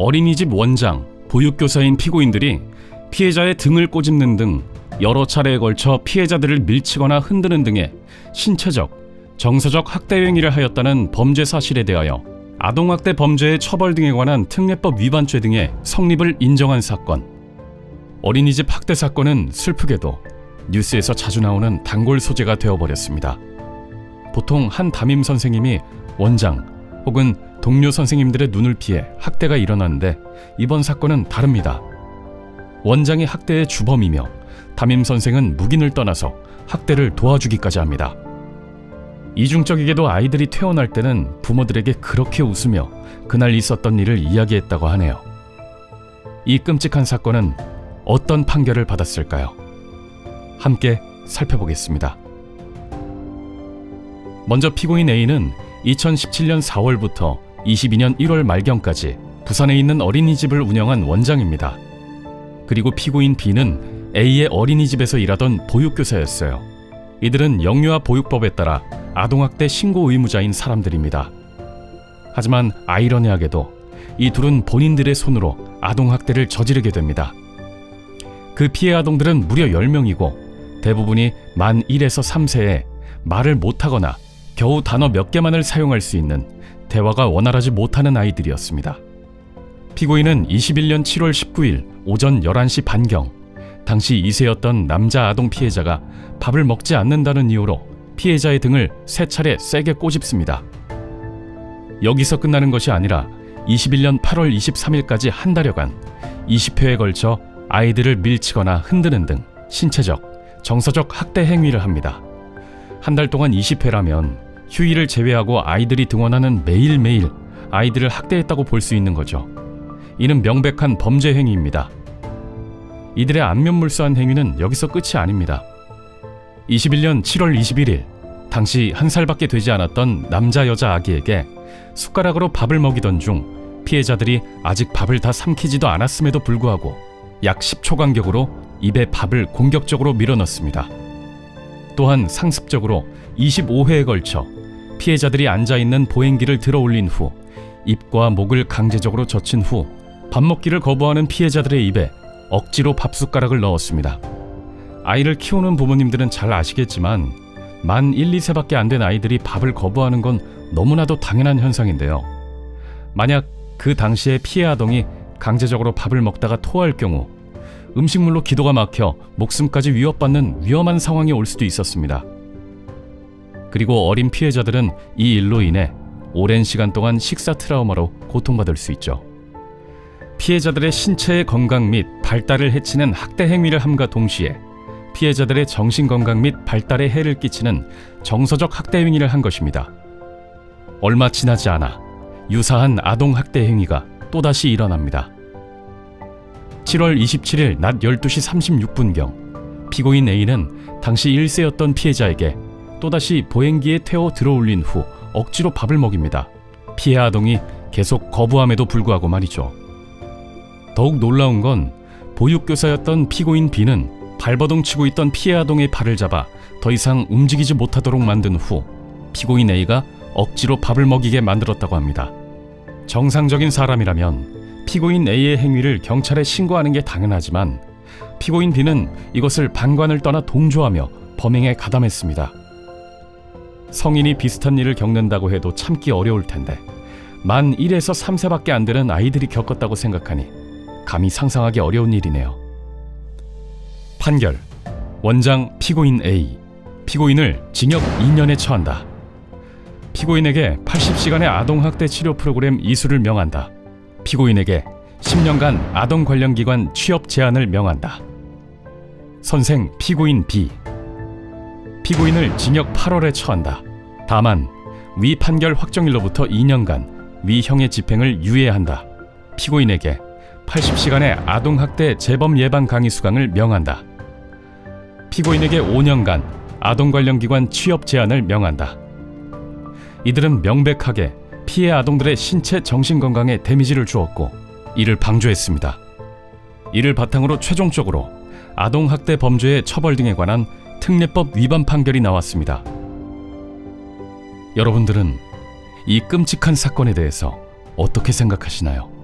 어린이집 원장, 보육교사인 피고인들이 피해자의 등을 꼬집는 등 여러 차례에 걸쳐 피해자들을 밀치거나 흔드는 등의 신체적, 정서적 학대 행위를 하였다는 범죄 사실에 대하여 아동학대 범죄의 처벌 등에 관한 특례법 위반죄 등의 성립을 인정한 사건. 어린이집 학대 사건은 슬프게도 뉴스에서 자주 나오는 단골 소재가 되어버렸습니다. 보통 한 담임 선생님이 원장 혹은 동료 선생님들의 눈을 피해 학대가 일어났는데 이번 사건은 다릅니다. 원장이 학대의 주범이며 담임 선생은 묵인을 떠나서 학대를 도와주기까지 합니다. 이중적이게도 아이들이 퇴원할 때는 부모들에게 그렇게 웃으며 그날 있었던 일을 이야기했다고 하네요. 이 끔찍한 사건은 어떤 판결을 받았을까요? 함께 살펴보겠습니다. 먼저 피고인 A는 2017년 4월부터 22년 1월 말경까지 부산에 있는 어린이집을 운영한 원장입니다. 그리고 피고인 B는 A의 어린이집에서 일하던 보육교사였어요. 이들은 영유아 보육법에 따라 아동학대 신고 의무자인 사람들입니다. 하지만 아이러니하게도 이 둘은 본인들의 손으로 아동학대를 저지르게 됩니다. 그 피해 아동들은 무려 10명이고 대부분이 만 1에서 3세에 말을 못하거나 겨우 단어 몇 개만을 사용할 수 있는 대화가 원활하지 못하는 아이들이었습니다. 피고인은 21년 7월 19일 오전 11시 반경 당시 2세였던 남자 아동 피해자가 밥을 먹지 않는다는 이유로 피해자의 등을 3차례 세게 꼬집습니다. 여기서 끝나는 것이 아니라 21년 8월 23일까지 한 달여간 20회에 걸쳐 아이들을 밀치거나 흔드는 등 신체적, 정서적 학대 행위를 합니다. 한 달 동안 20회라면 휴일을 제외하고 아이들이 등원하는 매일매일 아이들을 학대했다고 볼 수 있는 거죠. 이는 명백한 범죄 행위입니다. 이들의 안면물수한 행위는 여기서 끝이 아닙니다. 21년 7월 21일 당시 1살밖에 되지 않았던 남자 여자 아기에게 숟가락으로 밥을 먹이던 중 피해자들이 아직 밥을 다 삼키지도 않았음에도 불구하고 약 10초 간격으로 입에 밥을 공격적으로 밀어넣습니다. 또한 상습적으로 25회에 걸쳐 피해자들이 앉아있는 보행기를 들어올린 후 입과 목을 강제적으로 젖힌 후 밥 먹기를 거부하는 피해자들의 입에 억지로 밥숟가락을 넣었습니다. 아이를 키우는 부모님들은 잘 아시겠지만 만 1, 2세밖에 안 된 아이들이 밥을 거부하는 건 너무나도 당연한 현상인데요. 만약 그 당시에 피해 아동이 강제적으로 밥을 먹다가 토할 경우 음식물로 기도가 막혀 목숨까지 위협받는 위험한 상황이 올 수도 있었습니다. 그리고 어린 피해자들은 이 일로 인해 오랜 시간 동안 식사 트라우마로 고통받을 수 있죠. 피해자들의 신체의 건강 및 발달을 해치는 학대 행위를 함과 동시에 피해자들의 정신건강 및 발달에 해를 끼치는 정서적 학대 행위를 한 것입니다. 얼마 지나지 않아 유사한 아동학대 행위가 또다시 일어납니다. 7월 27일 낮 12시 36분경 피고인 A는 당시 1세였던 피해자에게 또다시 보행기에 태워 들어올린 후 억지로 밥을 먹입니다. 피해 아동이 계속 거부함에도 불구하고 말이죠. 더욱 놀라운 건 보육교사였던 피고인 B는 발버둥 치고 있던 피해 아동의 발을 잡아 더 이상 움직이지 못하도록 만든 후 피고인 A가 억지로 밥을 먹이게 만들었다고 합니다. 정상적인 사람이라면 피고인 A의 행위를 경찰에 신고하는 게 당연하지만 피고인 B는 이것을 방관을 떠나 동조하며 범행에 가담했습니다. 성인이 비슷한 일을 겪는다고 해도 참기 어려울 텐데 만 1에서 3세밖에 안 되는 아이들이 겪었다고 생각하니 감히 상상하기 어려운 일이네요. 판결. 원장 피고인 A. 피고인을 징역 2년에 처한다. 피고인에게 80시간의 아동학대 치료 프로그램 이수를 명한다. 피고인에게 10년간 아동 관련 기관 취업 제한을 명한다. 선생 피고인 B. 피고인을 징역 8월에 처한다. 다만 위 판결 확정일로부터 2년간 위 형의 집행을 유예한다. 피고인에게 80시간의 아동학대 재범 예방 강의 수강을 명한다. 피고인에게 5년간 아동 관련 기관 취업 제한을 명한다. 이들은 명백하게 피해 아동들의 신체 정신건강에 데미지를 주었고 이를 방조했습니다. 이를 바탕으로 최종적으로 아동학대 범죄의 처벌 등에 관한 특례법 위반 판결이 나왔습니다. 여러분들은 이 끔찍한 사건에 대해서 어떻게 생각하시나요?